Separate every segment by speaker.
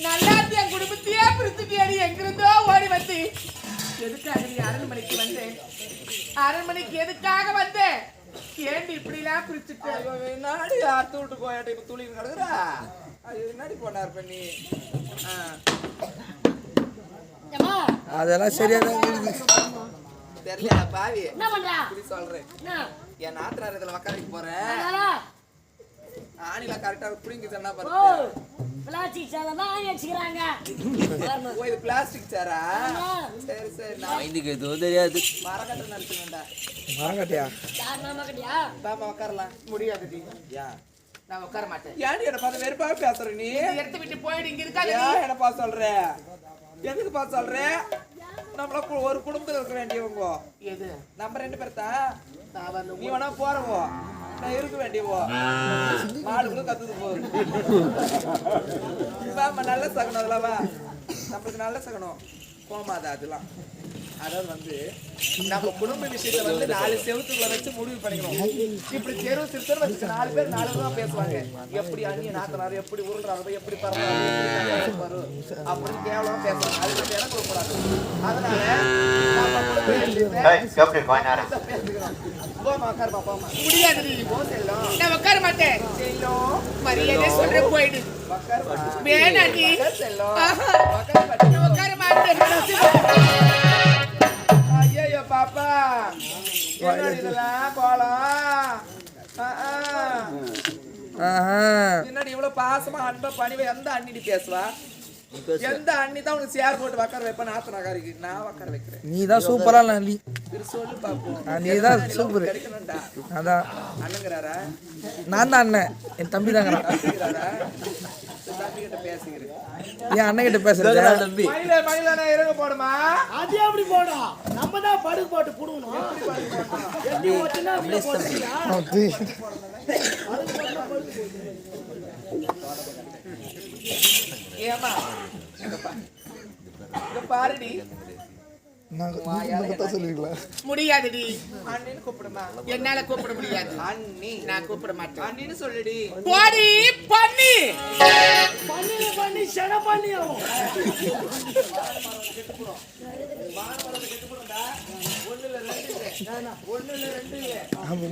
Speaker 1: நல்லா என் குடும்பத்தையே பிரிச்சுட்டியாடி எங்கிருந்தோ ஓடி வந்து எதுக்காக நீ அரண்மனைக்கு வந்தேன்? அரண்மனைக்கு எதுக்காக வந்தேன்? ஏண்டி இப்படி எல்லாம் பிரிச்சுட்டு
Speaker 2: நாடி அறுத்து விட்டு போயாட்ட இப்ப துளி கிடக்குறா அது என்னடி போனார் பண்ணி
Speaker 3: அதெல்லாம் சரியாதான்
Speaker 2: தெரியல பாவி
Speaker 4: என்ன பண்றா
Speaker 2: இப்படி சொல்றேன் என் நாத்தனார் இதுல உக்கார வைக்க போறேன் ஆணில கரெக்டா புடிங்கி சொன்னா பாரு
Speaker 4: பிளாஸ்டிக் சேர தான் வச்சுக்கிறாங்க
Speaker 2: ஓ இது பிளாஸ்டிக் சேரா சரி சரி நான்
Speaker 3: இதுக்கு எதுவும் தெரியாது
Speaker 2: மரக்கட்டை நடிச்சுடா
Speaker 3: மரக்கட்டையா
Speaker 4: யார் மாமா கட்டியா
Speaker 2: பாப்பா உட்காரலாம் முடியாது யா
Speaker 1: நான் உட்கார மாட்டேன்.
Speaker 2: ஏன்டி என்ன பார்த்து வெறுப்பா பேசுற நீ
Speaker 1: எடுத்து விட்டு போயிடு இங்க இருக்காது.
Speaker 2: ஏன் என்ன பார்த்து சொல்ற எதுக்கு பார்த்து சொல்ற நம்மள ஒரு குடும்பத்துல இருக்க வேண்டியவங்க
Speaker 1: எது
Speaker 2: நம்ம ரெண்டு பேர் தான் நீ வேணா போறவோ நான் இருக்க வேண்டியவோ மாடுகளும் கத்துது போகுது நல்ல சகனம் அதெல்லாம் நம்மளுக்கு நல்ல சகனம் போமாது அதெல்லாம் அதாவது வந்து நம்ம குடும்ப விஷயத்தை வந்து 4 செவத்துக்குள்ள வச்சு முடிவு பண்ணிக்கணும். இப்படி தெருவு சிறுத்தர் வச்சு 4 பேர் 4 விதமா பேசுவாங்க. எப்படி அண்ணிய நாத்தனாரு எப்படி உருள்றாரு எப்படி பரவாரு அப்படின்னு கேவலமா பேசுறாங்க. அதுக்கு எனக்கு கூடாது. அதனால நம்ம குடும்ப முடியாது நான் உட்கார மாட்டேன். மரியாதை சொல்ற போயிடு வேணா நீ உட்கார மாட்டேன். ஐயோ பாப்பா இதெல்லாம் கோலம் என்னடி இவ்வளவு பாசமா அன்பா பணிவை எந்த அண்ணி பேசுவா எந்த அண்ணி தான் உனக்கு சேர் போட்டு உட்கார வைப்ப நாத்தனாக்காரிக்கு நான் உட்கார வைக்கிறேன்.
Speaker 3: நீ தான் சூப்பரா நீ
Speaker 2: சொல்லு பாப்போம்
Speaker 3: நீ தான் சூப்பர்
Speaker 2: கிடைக்கணும்டா
Speaker 3: அதான்
Speaker 2: அண்ணங்கிறாரா
Speaker 3: நான் தான் அண்ணன் என் தம்பி தாங்கிறான்
Speaker 2: தம்பி கிட்ட பேசுகிறேன்
Speaker 3: என் அண்ணன் கிட்ட பேசுறேன் தம்பி
Speaker 2: மயில மயில நான் இறங்க போடுமா
Speaker 4: அது எப்படி போடும் நம்ம தான் படுக்கு போட்டு புடுங்கணும்
Speaker 2: ஏமா பாருடி
Speaker 1: முடியாதுடி
Speaker 2: அண்ணின்னு கூப்பிடுமா
Speaker 1: என்னால கூப்பிட முடியாது.
Speaker 2: அண்ணி
Speaker 1: நான் கூப்பிட மாட்டேன்.
Speaker 2: அண்ணின்னு சொல்லுடி
Speaker 1: போடி பண்ணி
Speaker 4: பண்ணி பண்ணி சட பண்ணி ஆகும்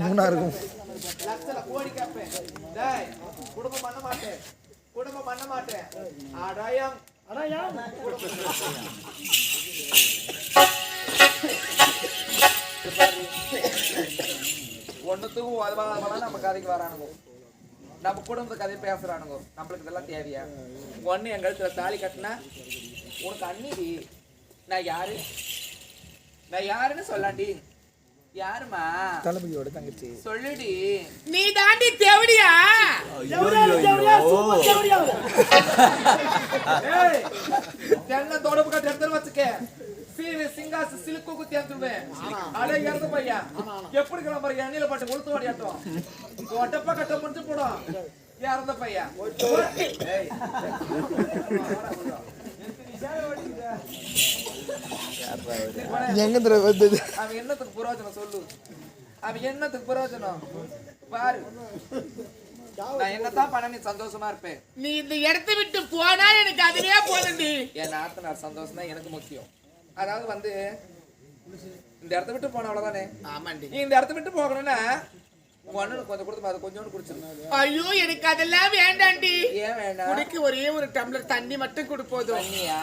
Speaker 3: மூணா இருக்கும்
Speaker 2: லட்சல கோடி கேப்பேன் டேய் குடும்பம் பண்ண மாட்டேன் குடும்பம் பண்ண மாட்டேன் அடாயம்
Speaker 4: அடாயம்
Speaker 2: ஒன்னுத்துக்கும் அதெல்லாம் நம்ம கதைக்கு வரானுங்க நம்ம குடும்பத்து கதை பேசுறானுங்க நம்மளுக்கு இதெல்லாம் தேவையா ஒண்ணு என் கழுத்துல தாலி கட்டினா உனக்கு அண்ணிடி நான் யாருன்னு சொல்லாண்டி யாருமா
Speaker 3: தளபதியோட தங்கச்சி
Speaker 2: சொல்லுடி
Speaker 1: நீ தாண்டி தேவடியா
Speaker 2: தென்ன தொடப்பு கட்டி எடுத்து வச்சுக்க சிங்காசு சிலுக்கு குத்தி எடுத்துருவேன் அட இறந்து பையா எப்படி கிளம்புற எண்ணில பாட்டு கொளுத்து வாடியாட்டம் ஒட்டப்பா கட்ட முடிச்சு போடும் இறந்த பையா
Speaker 3: எங்க வந்தது
Speaker 2: அவன் என்னத்துக்கு புரோஜனம் சொல்லு அவன் என்னத்துக்கு புரோஜனம் பாரு நான் என்னதான் பண்ண நீ சந்தோஷமா இருப்பேன்.
Speaker 1: நீ இந்த இடத்தை விட்டு போனா எனக்கு அதுவே போதுண்டி.
Speaker 2: என் நாத்தனார் சந்தோஷம் தான் எனக்கு முக்கியம். அதாவது வந்து இந்த இடத்த விட்டு போன அவ்வளவுதானே.
Speaker 1: ஆமாண்டி.
Speaker 2: நீ இந்த இடத்த விட்டு போகணும்னா ஒண்ணு கொஞ்சம் கொடுத்து அது கொஞ்சோண்டு குடிச்சிரு.
Speaker 1: ஐயோ எனக்கு அதெல்லாம் வேண்டாண்டி.
Speaker 2: ஏன் வேண்டாம்?
Speaker 1: குடிக்க ஒரே ஒரு டம்ளர் தண்ணி மட்டும் குடு போதும்.
Speaker 2: தண்ணியா?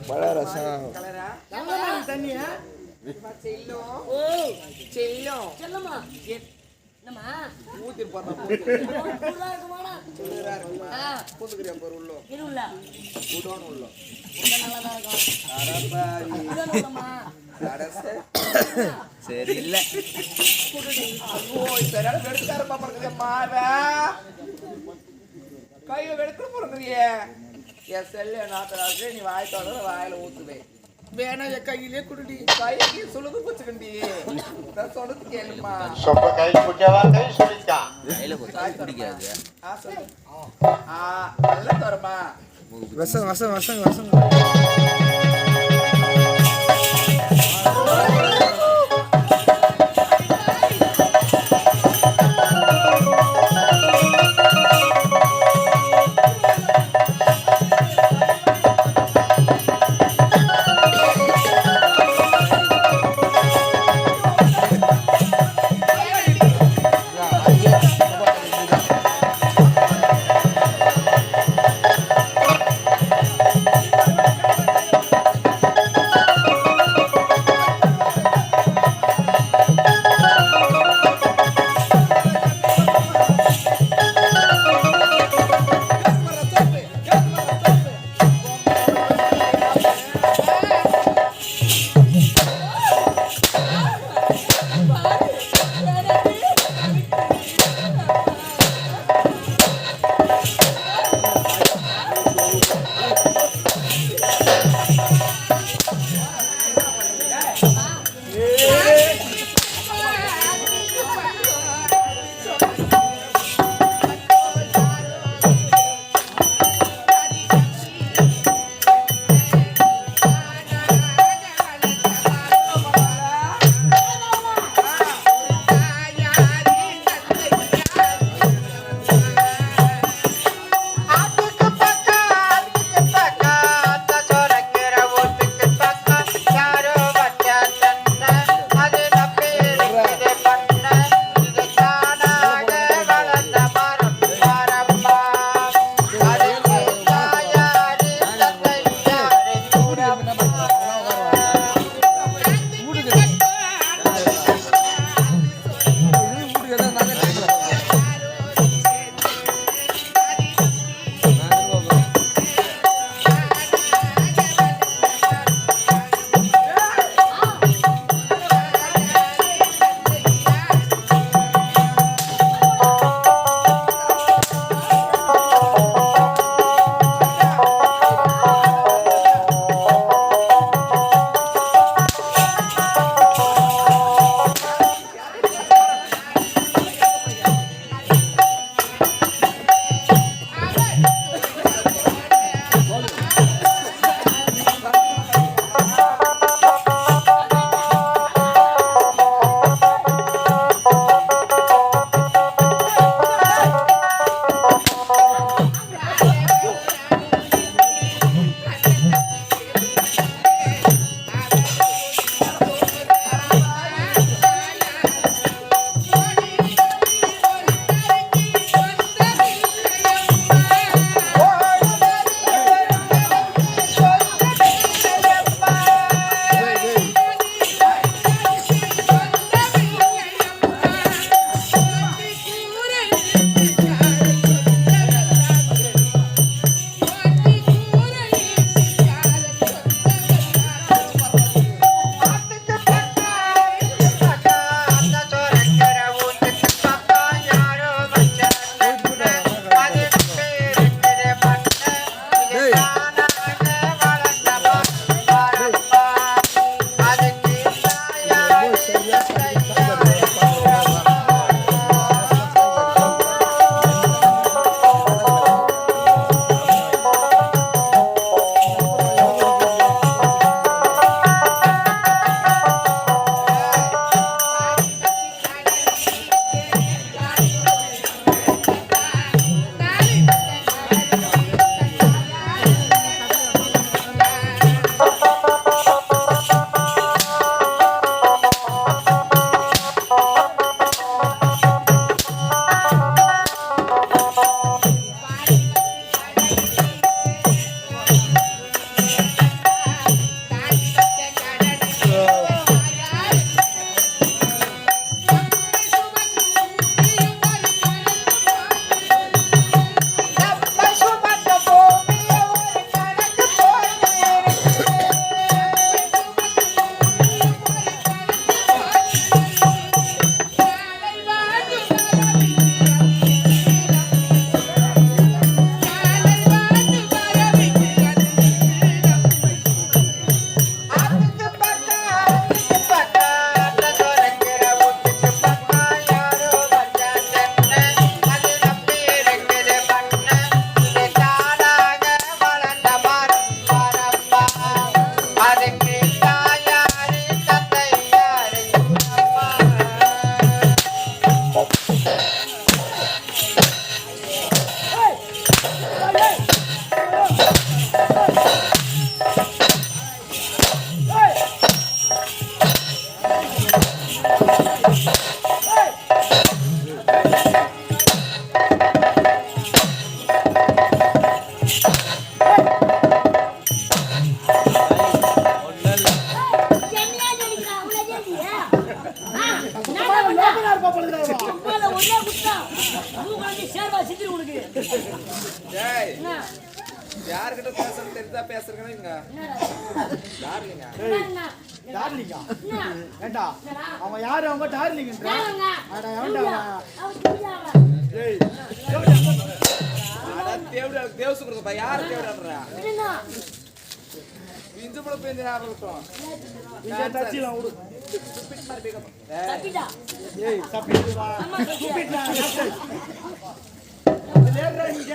Speaker 3: பழரசம்
Speaker 4: தண்ணியா
Speaker 2: செல்லும்
Speaker 4: ஓ
Speaker 2: செல்லும்
Speaker 4: செல்லம்மா என்னம்மா
Speaker 2: ஊத்தி போறா
Speaker 4: புல்லா இருக்குமாடா
Speaker 2: புல்லா இருக்குமா புதுக்குறியா போற உள்ள
Speaker 4: இருல்ல
Speaker 2: உடோன் உள்ள
Speaker 4: உள்ள நல்லா தான் இருக்கும்
Speaker 2: அரபாரி
Speaker 4: இதனம்மா
Speaker 2: அரசே
Speaker 3: சரி இல்ல
Speaker 2: ஓய் சரியா வெடுக்கார பாப்பறதே மாவா கையில வெடுக்க போறறியே என் செல்ல நாத்தறாதே நீ வாய் தோட வாயில ஊத்துவே
Speaker 1: வேணா என் கையிலே குடுடி
Speaker 2: கைக்கு சுளுது புச்சுக்கண்டி நான் சொல்றது கேளுமா
Speaker 5: சொப்ப கை குடியாவா கை சுடிச்சா
Speaker 3: கையில குடிக்காது
Speaker 2: சொல்லு நல்ல தரமா
Speaker 3: வசம் வசம் வசம் வசம்
Speaker 2: ஏய்
Speaker 6: என்ன?
Speaker 2: யார்கிட்ட பேசணும் தெரிஞ்சா பேசுறீங்க இங்க யாருங்க
Speaker 6: என்ன?
Speaker 4: டார்லிங்கா
Speaker 6: என்ன?
Speaker 4: ஏண்டா அவன் யாரு அவங்க டார்லிங்கன்ற
Speaker 6: யாருங்க?
Speaker 4: அட எவன்டா
Speaker 6: அவன் தெரியாதா?
Speaker 4: ஏய்
Speaker 2: அட தேவ சுக்குறப்பா யார் தேவடன்றா
Speaker 6: என்ன?
Speaker 2: இந்து புல பேஞ்ச ஆரம்பிட்டோம்
Speaker 4: இங்க தச்சிலாம் விடு
Speaker 2: ஸ்டூபிட் மாதிரி பேகம்
Speaker 6: தப்பிட்டா.
Speaker 4: ஏய் தப்பிட்டு வா
Speaker 6: அம்மா தப்பிட்டா.
Speaker 4: தப்பிட்டா லேட்ரா இங்க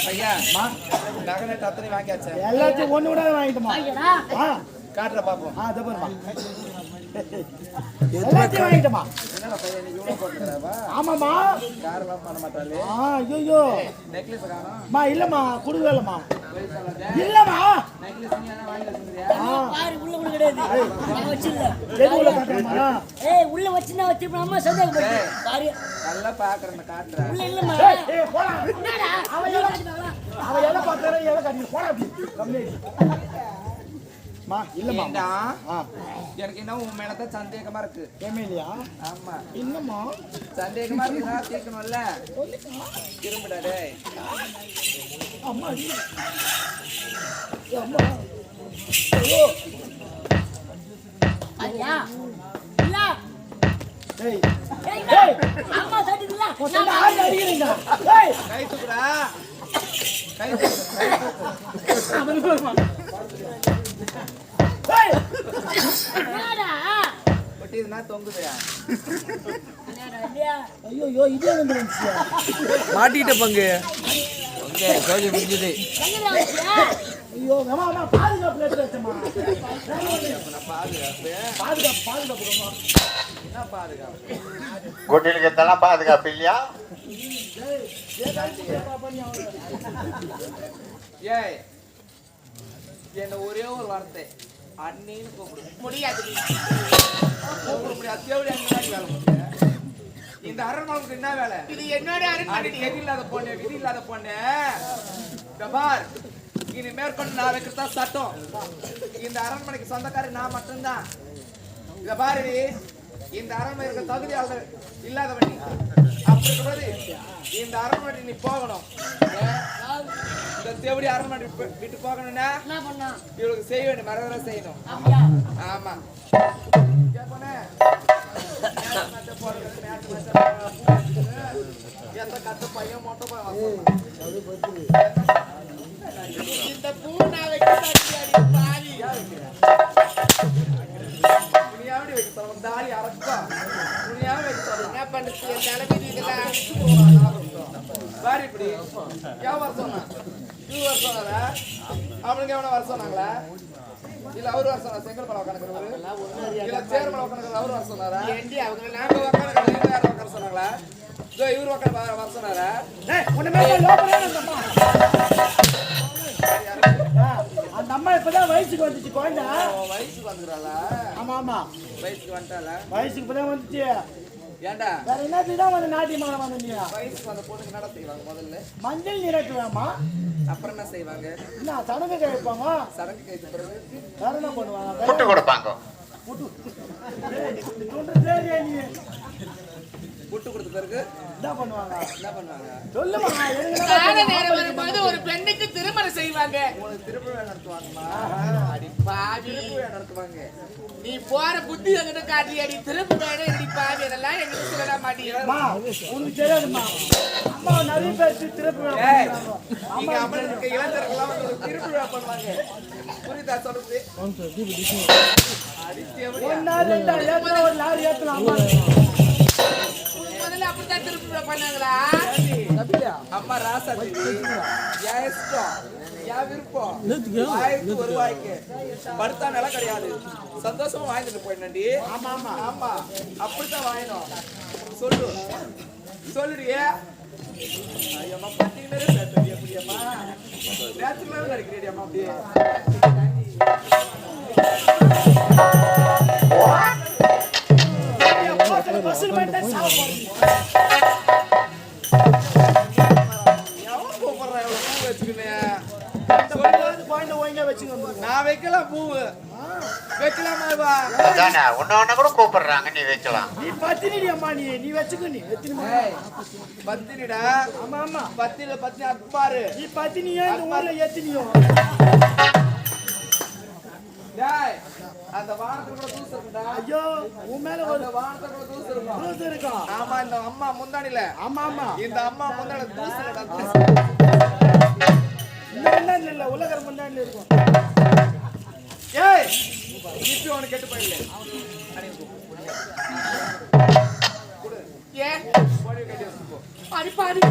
Speaker 2: ஐயா நகனட் அத்தனை வாங்கியாச்சே
Speaker 4: எல்லாத்தையும் ஒண்ணு விடாத வாங்கிட்டோமா
Speaker 6: ஐயடா.
Speaker 4: ஆ
Speaker 2: காட்ற பாப்போம்
Speaker 4: ஆ தப்பறமா எல்லாத்தையும் வாங்கிட்டோமா
Speaker 2: என்னடா பையன் நீ இவ்வளவு போட்டுறவா
Speaker 4: ஆமாமா
Speaker 2: கார்லாம் பண்ண மாட்டாளே
Speaker 4: ஆ ஐயோ
Speaker 2: நெக்லஸ் காணோம்
Speaker 4: மா இல்லம்மா குடுவேலம்மா இல்லம்மா
Speaker 2: நெக்லஸ் நீ என்ன வாங்கி வச்சிருக்கியா
Speaker 6: பாரு உள்ள கூட கிடையாது. நான் வச்சிருந்த.
Speaker 4: எது உள்ள காட்டுறமா
Speaker 6: ஏய் உள்ள வச்சினா வச்சிருப்ப அம்மா சந்தேகப்படு. பாரு
Speaker 2: நல்லா பாக்குறேன் காட்டுறேன்
Speaker 6: உள்ள இல்லம்மா.
Speaker 4: ஏய் போடா
Speaker 6: என்னடா? அவன் ஏன் காட்டுறாங்களா?
Speaker 4: அவன் எதை பார்க்கற எதை காட்டி போடா அப்படி கம்ப்ளீட் மா இல்லம்மா
Speaker 2: ஏண்டா
Speaker 4: ஆ
Speaker 2: எனக்கு என்ன உன் மேல தான் சந்தேகமா இருக்கு
Speaker 4: ஏமேலியா
Speaker 2: ஆமா
Speaker 4: என்னம்மா
Speaker 2: சந்தேகமா இருக்குதா தீர்க்கணும்ல திரும்பிடா டேய்
Speaker 4: அம்மா அம்மா ஐயோ
Speaker 6: ஐயா. இல்ல.
Speaker 4: ஏய்
Speaker 6: ஏய், அம்மா சட்டில.
Speaker 4: மொத்தம் ஆளு அடிக்கிறீங்க ஏய்
Speaker 2: கை தூக்குடா கை தூக்கு
Speaker 4: அவனுக்கு வருமா ஏய்
Speaker 6: என்னடா?
Speaker 2: ஒட்டிதுனா தொங்குதுயா
Speaker 6: என்னடா இல்லையா?
Speaker 4: ஐயோ இதே வந்துருச்சு
Speaker 3: மாட்டிட்ட பங்கு ஓகே சோஜி முடிஞ்சது
Speaker 6: எங்கடா வச்சியா?
Speaker 4: ஐயோ அம்மா அம்மா பாதுகாப்பு எடுத்து வச்சம்மா பாதுகாப்பு
Speaker 2: என்ன பாதுகாப்பு
Speaker 5: குட்டிலுக்கு இதெல்லாம் பாதுகாப்பு இல்லையா
Speaker 2: ஏய் என்ன ஒரே ஒரு வார்த்தை அண்ணின்னு கூப்பிடு
Speaker 1: முடியாது.
Speaker 2: கூப்பிட முடியாது தேவடி அங்க வேலை முடியும் இந்த அரண்மனைக்கு என்ன வேலை
Speaker 1: இது என்னோட அரண்மனை.
Speaker 2: அடி எது இல்லாத பொண்ணு விதி இல்லாத பொண்ணு இந்த பார் இனி மேற்கொண்டு நான் வைக்கிறதா சட்டம் இந்த அரண்மனைக்கு சொந்தக்காரி நான் மட்டும்தான் இத பாரு இந்த அரண்மனை இருக்க தகுதியாளர் இல்லாதவன் நீ. அப்படி இருக்கும்போது இந்த அரண்மனை நீ போகணும் இந்த தேவடி அரண்மனை விட்டு போகணும்னா
Speaker 6: என்ன பண்ணா?
Speaker 2: இவளுக்கு செய்ய வேண்டிய மரவரை செய்யணும்
Speaker 6: அப்படியா?
Speaker 2: ஆமா கத்த பையன் மொட்டை
Speaker 1: இந்த பூ நான் வைக்க மாட்டேன் பாவி.
Speaker 2: துணியாவது வைக்க சொல்லுங்க தாலி அரக்கா துணியாவது வைக்க சொல்லுங்க
Speaker 1: என்ன பண்ணுச்சு என் தலைவிதி இதெல்லாம்.
Speaker 2: பாரு இப்படி எவன் வர சொன்னா இது வர சொன்னாரா அவனுக்கு எவன வர சொன்னாங்களா இல்ல அவரு வர சொன்னாரா செங்கல் மலை உட்காந்துக்கிறவரு இல்ல சேர் மலை உட்காந்துக்கிற அவரு வர சொன்னாரா
Speaker 1: ஏண்டி அவங்க
Speaker 2: நாங்க உட்காந்துக்கிற யாரும் உட்கார சொன்னாங்களா இதோ இவரு உட்காந்து வர சொன்னாரா
Speaker 4: ஏய் ஒண்ணுமே லோபரே அந்த அம்மா அந்த அம்மா இப்பதான் வயசுக்கு வந்துச்சு குழந்தை
Speaker 2: வயசுக்கு வந்துக்கிறாளா
Speaker 4: ஆமா ஆமா
Speaker 2: வயசுக்கு வந்துட்டாளா
Speaker 4: வயசுக்கு இப்பதான் வந்துச்சு
Speaker 2: ஏண்டா
Speaker 4: வேற என்னத்துதான் வந்து நாட்டியமான வந்தீங்க
Speaker 2: வயசுக்கு வந்த பொண்ணுக்கு நட செய்வாங்க முதல்ல
Speaker 4: மஞ்சள் நீராட்டு வேமா
Speaker 2: அப்புறம் என்ன செய்வாங்க
Speaker 4: என்ன சடங்கு கேட்பாங்க
Speaker 2: சடங்கு கைது பிறகு
Speaker 4: வேற என்ன பண்ணுவாங்க
Speaker 5: புட்டு கொடுப்பாங்க
Speaker 2: புட்டு கொடுத்த பிறகு
Speaker 4: என்ன பண்ணுவாங்க
Speaker 2: என்ன பண்ணுவாங்க
Speaker 4: சொல்லுமா
Speaker 1: கால நேரம் வரும்போது ஒரு பெண்ணுக்கு திருமணம் செய்வாங்க.
Speaker 2: உங்களுக்கு திருப்பி நடத்துவாங்கம்மா
Speaker 1: அடி பாவி.
Speaker 2: திருப்பி நடத்துவாங்க
Speaker 1: நீ போற புத்தி எங்கிட்ட காட்டி அடி திரும்ப வேணும் இப்படி பாவி இதெல்லாம் எங்கிட்ட சொல்லட மாட்டீங்க.
Speaker 4: உனக்கு தெரியாதுமா அம்மா நிறைய பேர் திருப்பி
Speaker 2: ஏய் இங்க அம்மன் இருக்க இளைஞர்கள்லாம் வந்து ஒரு திருப்பி விழா பண்ணுவாங்க புரியுதா சொல்றது அடி தேவடியா
Speaker 4: ஒரு நாள் ரெண்டு நாள் ஏத்தலாம் ஒரு லாரி ஏத்தலாம் அம்மா
Speaker 1: முதல்ல அப்படித்தான் திரும்ப பண்ணாங்களா?
Speaker 2: அம்மா ராசா தேவி என் இஷ்டம் என் விருப்பம் ஆயிரத்து ஒரு ரூபாய்க்கு படுத்தா நில கிடையாது சந்தோஷமா வாங்கிட்டு போயிடண்டி ஆமா ஆமா ஆமா அப்படித்தான் வாங்கணும் சொல்லு சொல்லுடியே ஐயம்மா பட்டிங்களே பேசுறீங்க அப்படியம்மா நேச்சுரலாவே நடிக்கிறீடியம்மா அப்படியே
Speaker 4: பஸ்ஸில் போயிட்டு சாப்பிடுவோம்
Speaker 2: எவன் கூப்பிடுறான் எவ்வளவு பூ வச்சுக்கினேன்
Speaker 4: குழந்தை ஓய்ங்க வச்சுக்கணும்
Speaker 2: நான் வைக்கல பூவு வைக்கலாமாவா?
Speaker 5: அதானே ஒன்னு கூட கூப்பிடுறாங்க, நீ வைக்கலாம்.
Speaker 4: நீ பத்தினி அம்மா, நீ வச்சுக்கோ. நீ எத்தனை
Speaker 2: ஏய், பத்தினிடா.
Speaker 4: ஆமா ஆமா,
Speaker 2: பத்தினில பத்தினி அக்பாரு.
Speaker 4: நீ பத்தினியா இந்த ஊர்ல எத்தனையோ.
Speaker 2: டேய், அந்த வானத்துல கூட தூசு இருக்குடா.
Speaker 4: ஐயோ, உன் மேல ஒரு
Speaker 2: அந்த வானத்துல கூட தூசு இருக்கும்.
Speaker 4: தூசு இருக்கும்.
Speaker 2: ஆமா, இந்த அம்மா முந்தானில.
Speaker 4: ஆமா ஆமா,
Speaker 2: இந்த அம்மா முந்தானில தூசு இல்லடா, தூசு.
Speaker 4: இந்த முன்னாடி இல்ல, உலகர் முன்னாடி இருக்கும்.
Speaker 2: ஏய், இப்ப உனக்கு கெட்டு போயிடல.
Speaker 1: ஏன்
Speaker 2: போடி கட்டி வச்சுக்கோ.
Speaker 1: பாடி பாடி